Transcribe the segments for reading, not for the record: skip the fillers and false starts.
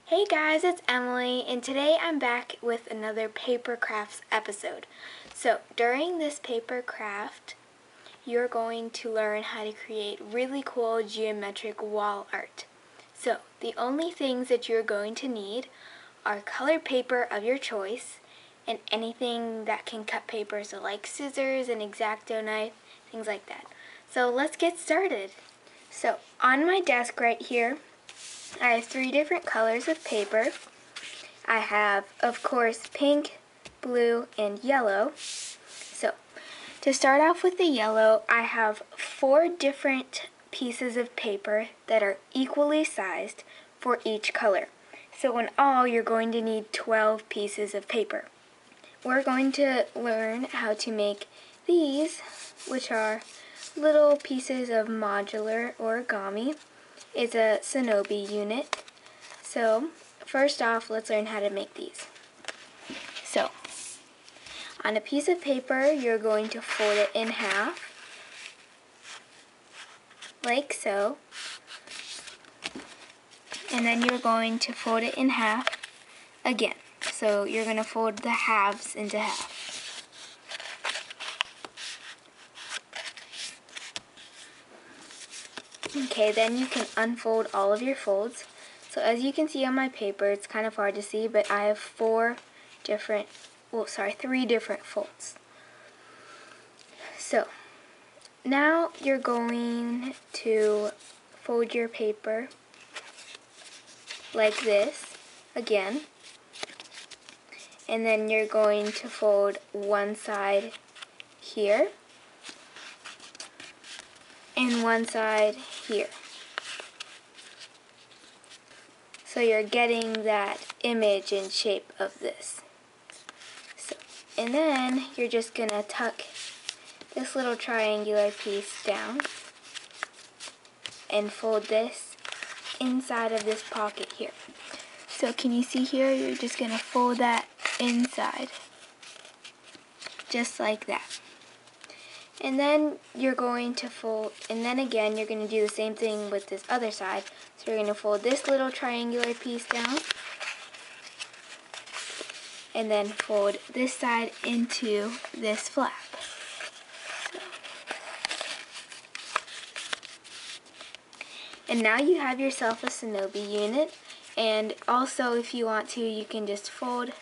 Hey guys, it's Emily, and today I'm back with another paper crafts episode. So during this paper craft, you're going to learn how to create really cool geometric wall art. So the only things that you're going to need are colored paper of your choice and anything that can cut paper, so like scissors, an X-Acto knife, things like that. So let's get started. So on my desk right here, I have 3 different colors of paper. I have, of course, pink, blue, and yellow. So, to start off with the yellow, I have 4 different pieces of paper that are equally sized for each color. So in all, you're going to need 12 pieces of paper. We're going to learn how to make these, which are little pieces of modular origami. It's a Shinobi unit. So first off, let's learn how to make these. So on a piece of paper, you're going to fold it in half, like so. And then you're going to fold it in half again. So you're going to fold the halves into half. Okay, then you can unfold all of your folds. So as you can see on my paper, it's kind of hard to see, but I have 3 different folds. So now you're going to fold your paper like this again. And then you're going to fold one side here and one side here. So you're getting that image and shape of this. So, and then you're just going to tuck this little triangular piece down and fold this inside of this pocket here. So can you see here? You're just going to fold that inside, just like that. And then you're going to fold, and then again you're going to do the same thing with this other side. So you're going to fold this little triangular piece down, and then fold this side into this flap. So. And now you have yourself a Shinobi unit, and also if you want to, you can just fold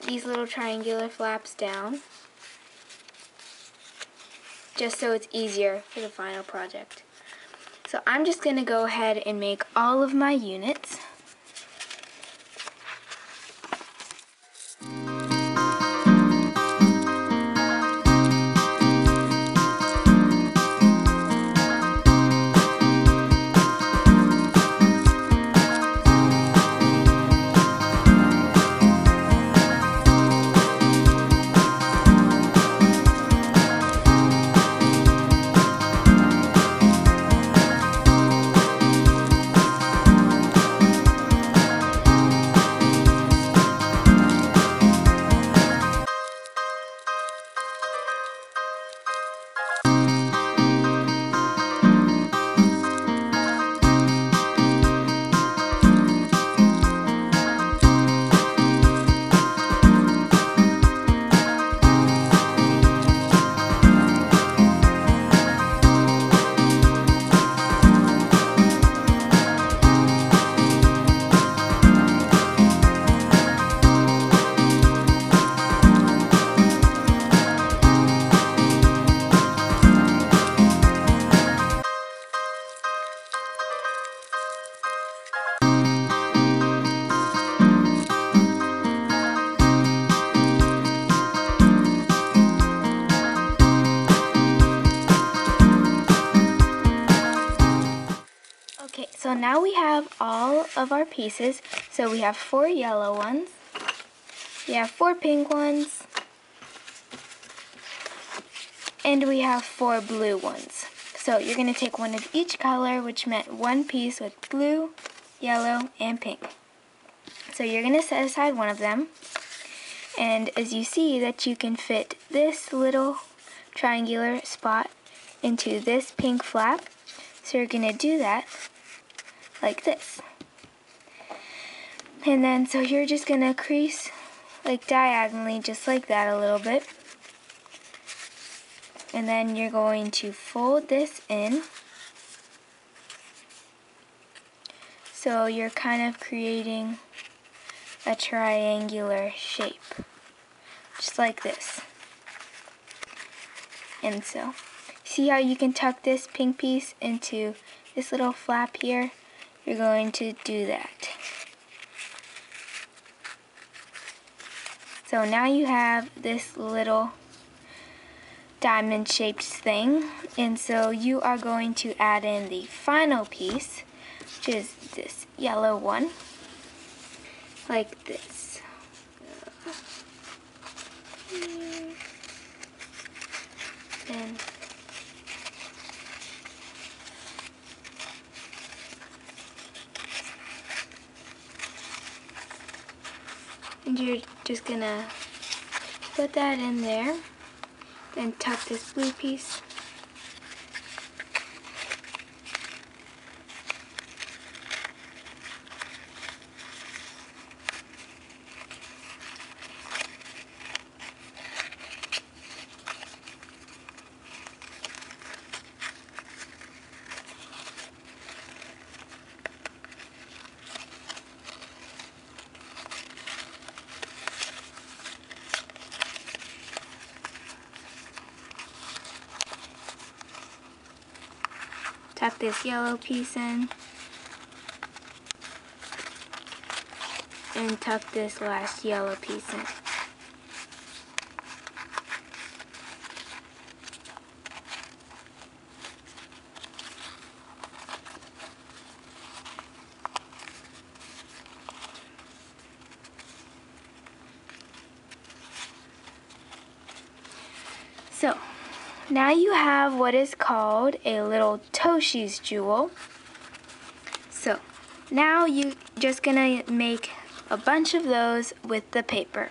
these little triangular flaps down, just so it's easier for the final project. So I'm just going to go ahead and make all of my units. Okay, so now we have all of our pieces. So we have 4 yellow ones, we have 4 pink ones, and we have 4 blue ones. So you're going to take one of each color, which meant one piece with blue, yellow, and pink. So you're going to set aside one of them, and as you see that you can fit this little triangular spot into this pink flap, so you're going to do that like this. And then so you're just gonna crease like diagonally, just like that a little bit. And then you're going to fold this in. So you're kind of creating a triangular shape, just like this. And so, see how you can tuck this pink piece into this little flap here? You're going to do that. So now you have this little diamond-shaped thing, and so you are going to add in the final piece, which is this yellow one, like this. And you're just gonna put that in there, then tuck this blue piece. Tuck this yellow piece in, and tuck this last yellow piece in. So, now you have what is called a little Toshi's jewel. So, now you're just gonna make a bunch of those with the paper.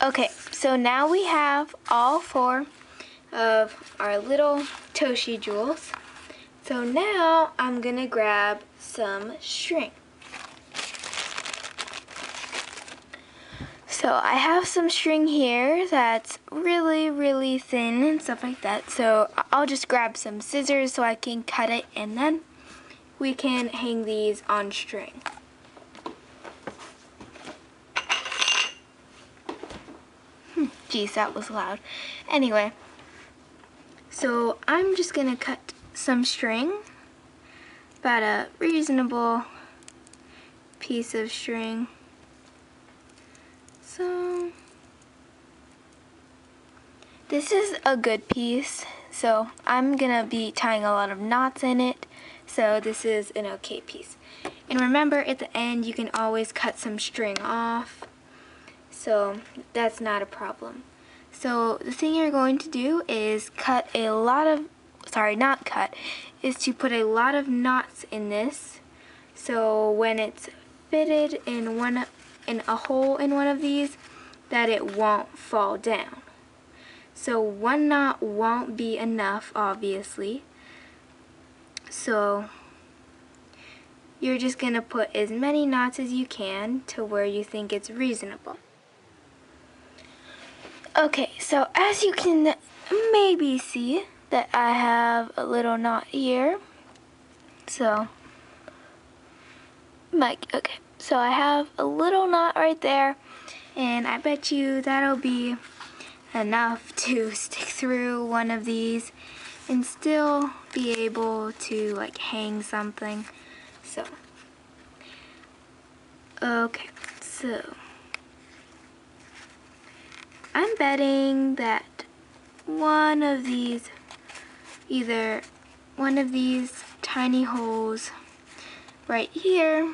Okay, so now we have all 4 of our little Toshi jewels. So now I'm gonna grab some string. So I have some string here that's really thin and stuff like that. So I'll just grab some scissors so I can cut it, and then we can hang these on string. Geez, that was loud. Anyway, so I'm just gonna cut some string, about a reasonable piece of string. So this is a good piece, so I'm gonna be tying a lot of knots in it, so this is an okay piece. And remember, at the end you can always cut some string off, so that's not a problem. So the thing you're going to do is cut a lot of, not cut, is to put a lot of knots in this, so when it's fitted in a hole in one of these, that it won't fall down. So one knot won't be enough, obviously. So you're just gonna put as many knots as you can to where you think it's reasonable. Okay, so as you can maybe see that I have a little knot here. So, okay, so I have a little knot right there, and I bet you that'll be enough to stick through one of these and still be able to like hang something. So, okay, so I'm betting that either one of these tiny holes right here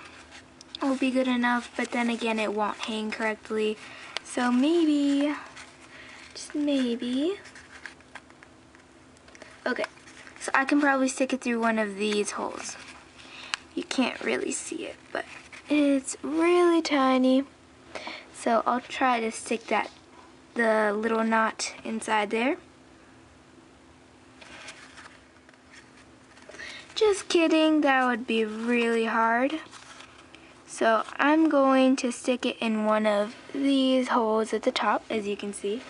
will be good enough, but then again it won't hang correctly. So maybe, just maybe. Okay, so I can probably stick it through one of these holes. You can't really see it, but it's really tiny. So I'll try to stick the little knot inside there. Just kidding, that would be really hard. So I'm going to stick it in one of these holes at the top, as you can see.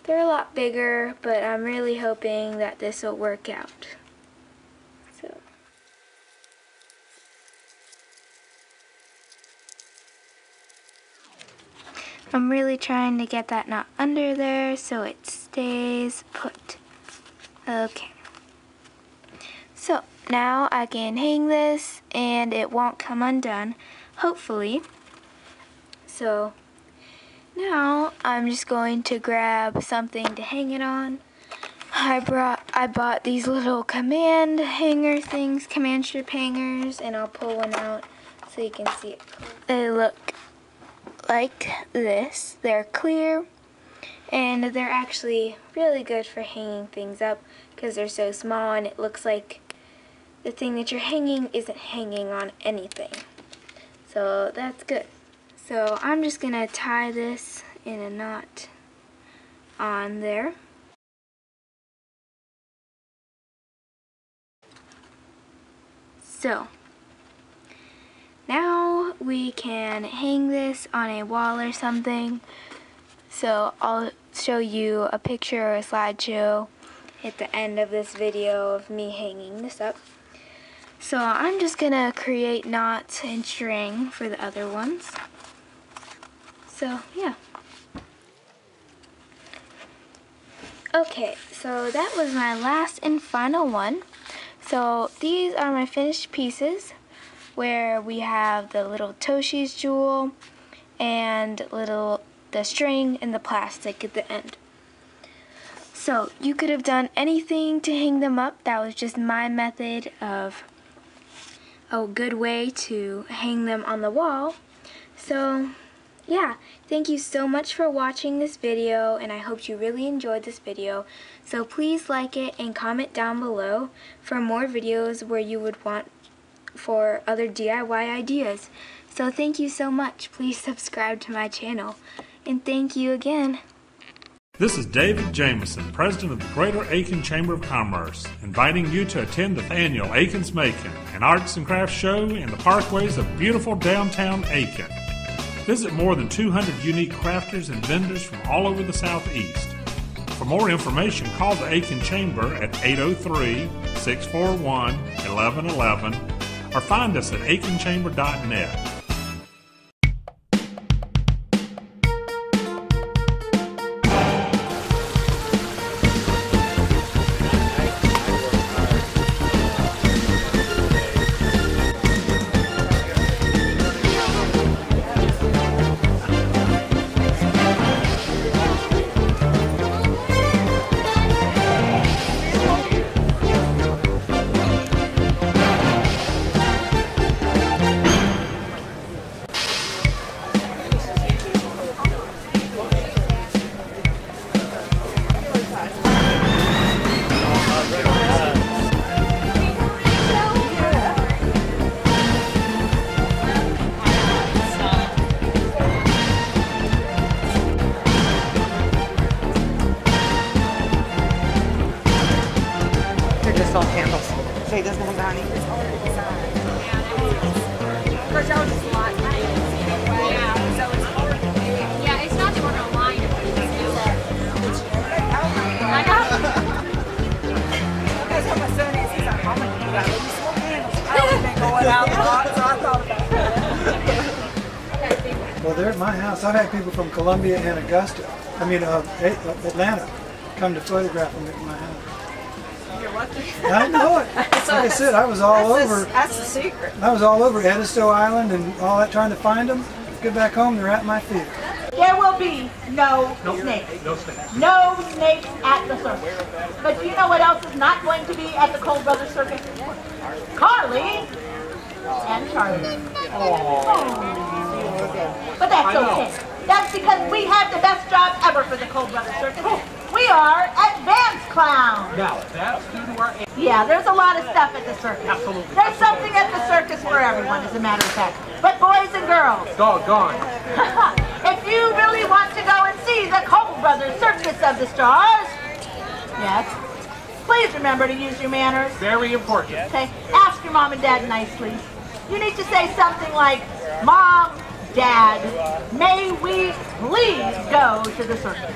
They're a lot bigger, but I'm really hoping that this will work out. So I'm really trying to get that knot under there so it stays put. Okay. So now I can hang this and it won't come undone, hopefully. So now I'm just going to grab something to hang it on. I bought these little command hanger things, command strip hangers, and I'll pull one out so you can see it. They look like this. They're clear and they're actually really good for hanging things up because they're so small and it looks like the thing that you're hanging isn't hanging on anything. So that's good. So I'm just gonna tie this in a knot on there. So now we can hang this on a wall or something. So I'll show you a picture or a slideshow at the end of this video of me hanging this up. So I'm just gonna create knots and string for the other ones. So yeah. Okay, so that was my last and final one. So these are my finished pieces where we have the little Toshi's jewel and the string and the plastic at the end. So you could have done anything to hang them up. That was just my method of a good way to hang them on the wall. So yeah, thank you so much for watching this video, and I hope you really enjoyed this video. So please like it and comment down below for more videos where you would want for other DIY ideas. So thank you so much. Please subscribe to my channel, and thank you again. This is David Jameson, President of the Greater Aiken Chamber of Commerce, inviting you to attend the annual Aiken's Macon, an arts and crafts show in the parkways of beautiful downtown Aiken. Visit more than 200 unique crafters and vendors from all over the Southeast. For more information, call the Aiken Chamber at 803-641-1111 or find us at aikenchamber.net. Salt candles. Say this one, Donnie. It's already designed. Of course, y'all just lot. Yeah, so it's already. Yeah, it's not that we're gonna line it. I know. That's what my son is. He's like, Mama, you got to smoke candles. I always been going out a lot, so I thought about that. Well, they're at my house. I've had people from Columbia and Atlanta come to photograph them at my house. I know it. Like I said, I was all over. That's the secret. I was all over Edisto Island and all that, trying to find them. Get back home, they're at my feet. Yeah, well. be no snakes. No snakes. No snakes at the circus. But do you know what else is not going to be at the Cole Brothers Circus? Carly and Charlie. But that's okay. That's because we have the best job ever for the Cole Brothers Circus. We are advanced clowns. Now, that's due to our age. Yeah, there's a lot of stuff at the circus. Absolutely. There's something at the circus for everyone, as a matter of fact. But boys and girls, Doggone. if you really want to go and see the Cole Brothers Circus of the Stars, yes, please remember to use your manners. Very important. Okay, ask your mom and dad nicely. You need to say something like, Mom, Dad, may we please go to the circus?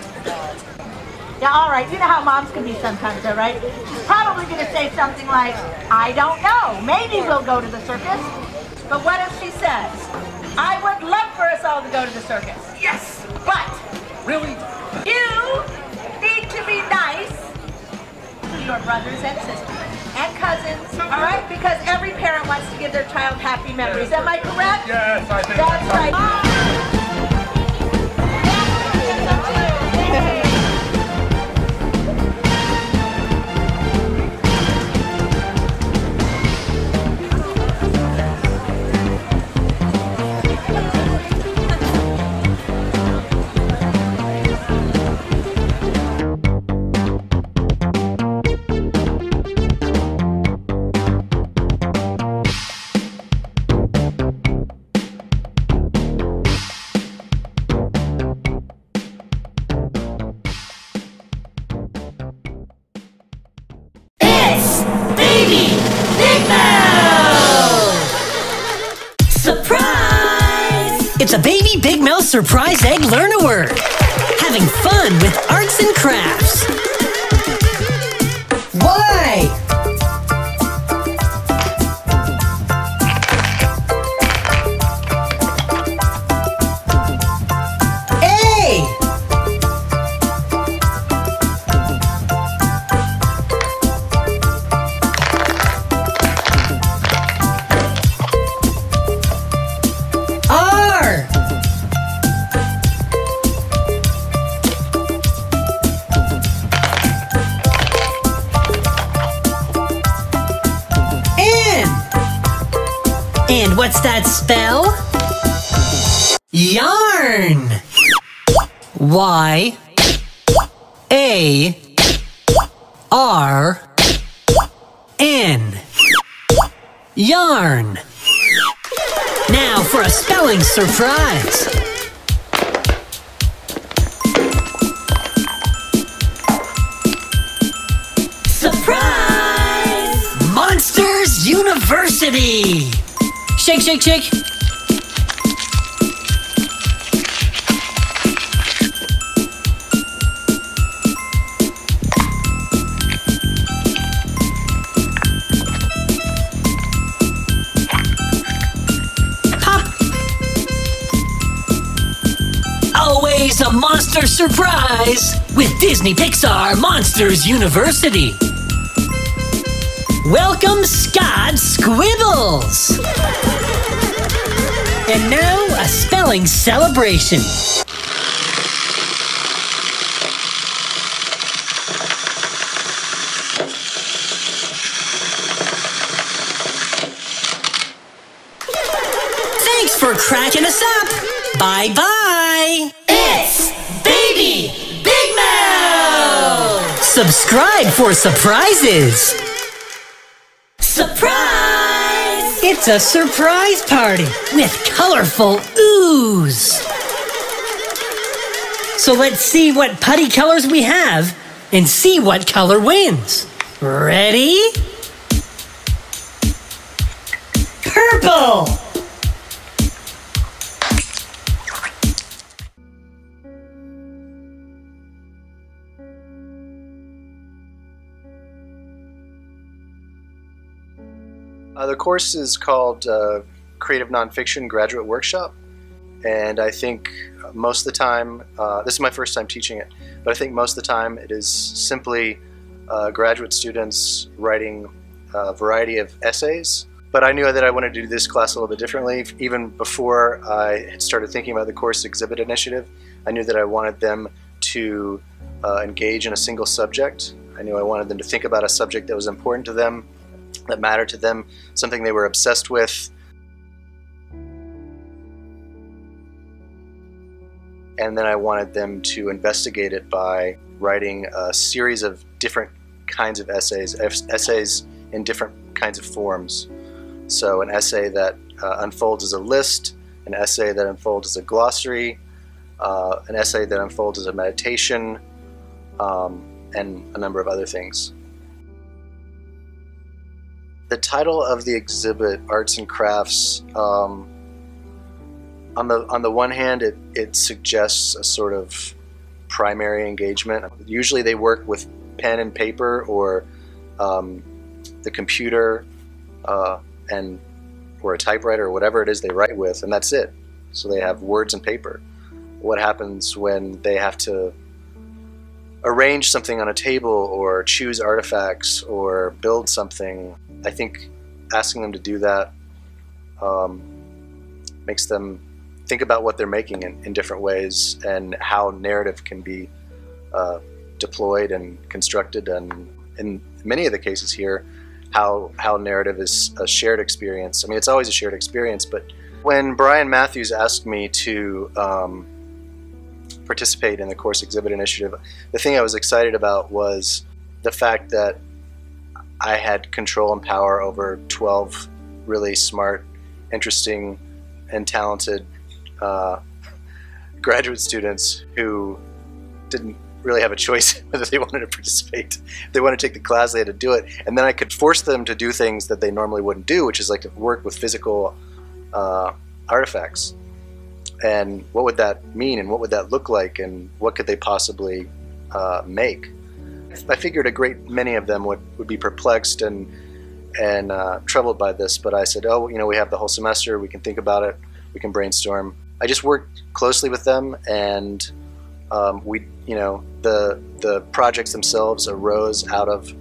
Yeah, all right, you know how moms can be sometimes, though, right? She's probably going to say something like, I don't know, maybe we'll go to the circus. But what if she says, I would love for us all to go to the circus. Yes! But Really? you need to be nice to your brothers and sisters and cousins, all right? Because every parent wants to give their child happy memories. Am I correct? Yes, I think That's right. It's a Baby Big Mouth Surprise Egg Learn-A-Word. Having fun with arts and crafts. Y. A. R. N. And what's that spell? Yarn. Y. A. R. N. Yarn. Now for a spelling surprise. Surprise! Monsters University! Shake, shake, shake. Always a monster surprise with Disney Pixar Monsters University. Welcome, Scott Squibbles! And now, a spelling celebration. Thanks for cracking us up. Bye-bye. It's Baby Big Mouth. Subscribe for surprises. Surprise! It's a surprise party with colorful ooze. So let's see what putty colors we have and see what color wins. Ready? Purple! The course is called Creative Nonfiction Graduate Workshop, and I think most of the time, this is my first time teaching it, but I think most of the time it is simply graduate students writing a variety of essays But I knew that I wanted to do this class a little bit differently. Even before I had started thinking about the course exhibit initiative, I knew that I wanted them to engage in a single subject. I knew I wanted them to think about a subject that was important to them, that mattered to them, something they were obsessed with. And then I wanted them to investigate it by writing a series of different kinds of essays in different kinds of forms. So an essay that unfolds as a list, an essay that unfolds as a glossary, an essay that unfolds as a meditation, and a number of other things. The title of the exhibit, Arts and Crafts, on the one hand, it suggests a sort of primary engagement. Usually they work with pen and paper or the computer or a typewriter or whatever it is they write with, and that's it. So they have words and paper. What happens when they have to arrange something on a table or choose artifacts or build something? I think asking them to do that makes them think about what they're making in different ways and how narrative can be deployed and constructed, and in many of the cases here, how narrative is a shared experience. I mean, it's always a shared experience, but when Brian Matthews asked me to participate in the course exhibit initiative, the thing I was excited about was the fact that I had control and power over 12 really smart, interesting, and talented graduate students who didn't really have a choice whether they wanted to participate. If they wanted to take the class, they had to do it. And then I could force them to do things that they normally wouldn't do, which is like to work with physical artifacts. And what would that mean, and what would that look like, and what could they possibly make? I figured a great many of them would be perplexed and troubled by this, but I said, oh, we have the whole semester, we can think about it, we can brainstorm. I just worked closely with them, and the projects themselves arose out of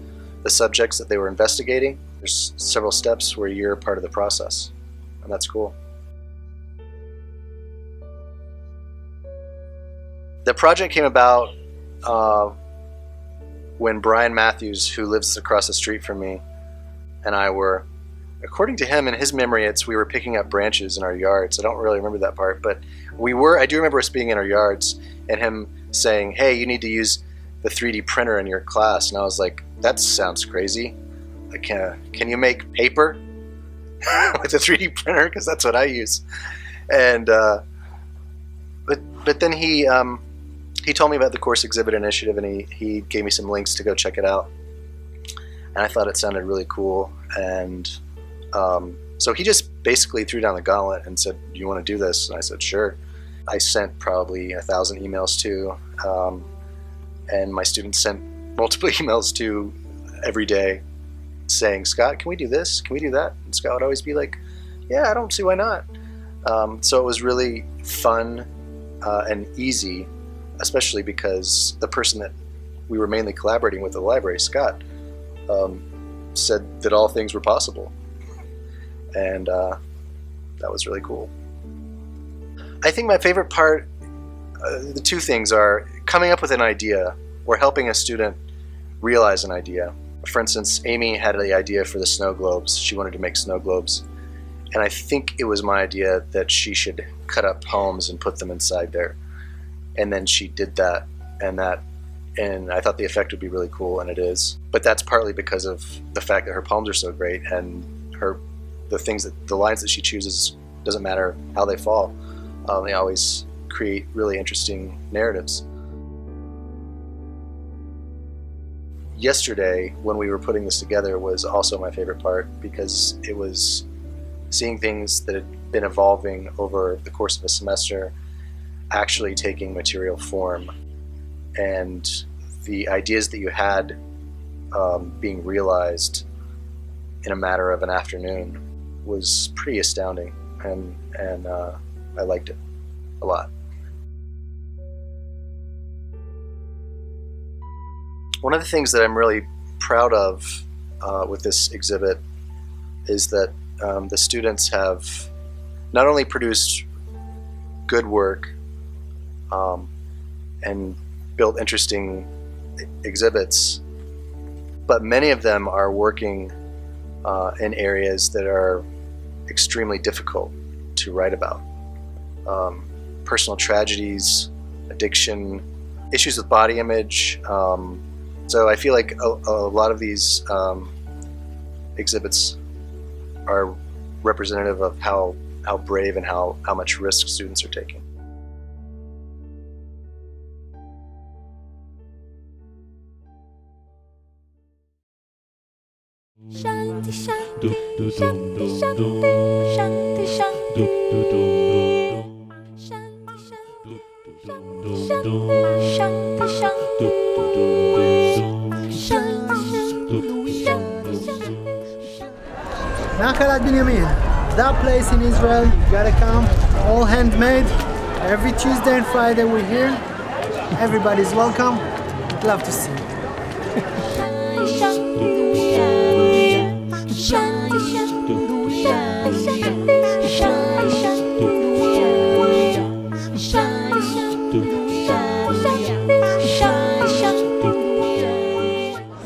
the subjects that they were investigating. There's several steps where you're part of the process, and that's cool. The project came about when Brian Matthews, who lives across the street from me, and I were, according to him, in his memory, we were picking up branches in our yards. I don't really remember that part, but I do remember us being in our yards and him saying, hey, you need to use the 3D printer in your class. And I was like, that sounds crazy. Like, can you make paper with a 3D printer? Because that's what I use. And but then he told me about the course exhibit initiative, and he gave me some links to go check it out. And I thought it sounded really cool. And so he just basically threw down the gauntlet and said, do you want to do this? And I said, sure. I sent probably 1,000 emails to, and my students sent multiple emails to every day saying, Scott, can we do this? Can we do that? And Scott would always be like, yeah, I don't see why not. So it was really fun and easy, especially because the person that we were mainly collaborating with at the library, Scott, said that all things were possible. And that was really cool. I think my favorite part, the two things are coming up with an idea or helping a student realize an idea. For instance, Amy had the idea for the snow globes. She wanted to make snow globes. And I think it was my idea that she should cut up poems and put them inside there. And then she did that, and I thought the effect would be really cool, and it is. But that's partly because of the fact that her poems are so great, and the lines that she chooses, doesn't matter how they fall. They always create really interesting narratives. Yesterday, when we were putting this together, was also my favorite part, because it was seeing things that had been evolving over the course of a semester actually taking material form, and the ideas that you had being realized in a matter of an afternoon was pretty astounding, and I liked it a lot. One of the things that I'm really proud of with this exhibit is that the students have not only produced good work and built interesting exhibits, but many of them are working in areas that are extremely difficult to write about. Personal tragedies, addiction, issues with body image. So I feel like a lot of these exhibits are representative of how brave and how much risk students are taking. Shanti, shanti, shanti, shanti, shanti, shanti. Shanti, shanti, shanti, shanti, shanti. Shanti, shanti, shanti. Nachalat Binyamin, that place in Israel, you gotta come, all handmade. Every Tuesday and Friday we're here. Everybody's welcome. Love to see you.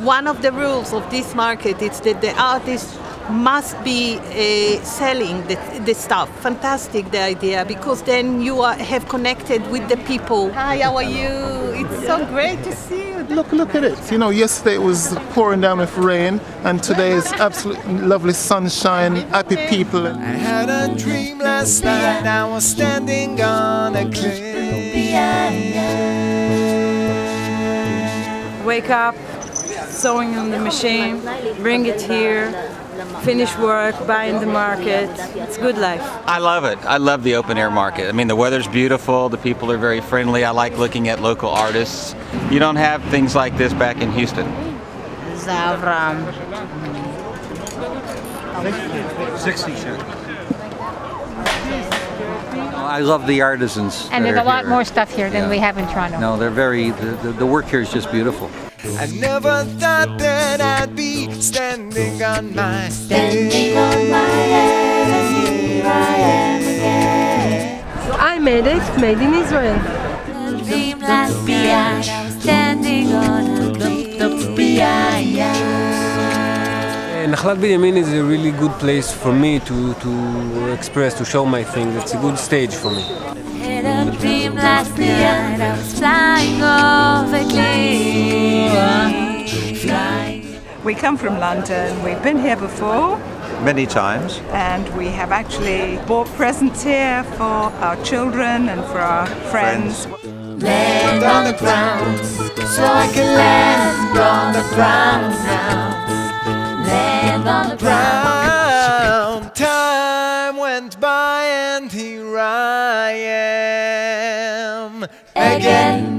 One of the rules of this market is that the artist must be selling the stuff. Fantastic, the idea, because then you have connected with the people. Hi, how are you? It's so great to see you. Look at it. You know, yesterday it was pouring down with rain, and today is absolutely lovely sunshine, happy people. I had a dream last night, I was standing on a cliff. Wake up, sewing on the machine, bring it here, finish work, buy in the market. It's good life. I love it. I love the open air market. I mean, the weather's beautiful, the people are very friendly. I like looking at local artists. You don't have things like this back in Houston. Zavram. 60 cents. I love the artisans. And there's a lot more stuff here than we have in Toronto. No, they're very, the work here is just beautiful. I never thought that I'd be standing on my head. Standing on my head, and here I am again. I made it, made in Israel. Dream last night, I was standing on a cliff. Nachalat Binyamin is a really good place for me to express, to show my things. It's a good stage for me. Had a dream last night, I was flying over cliffs. We come from London. We've been here before. Many times. And we have actually bought presents here for our children and for our friends. Land on the ground, so I can land on the ground now. Land on the ground. Time went by and here I am again.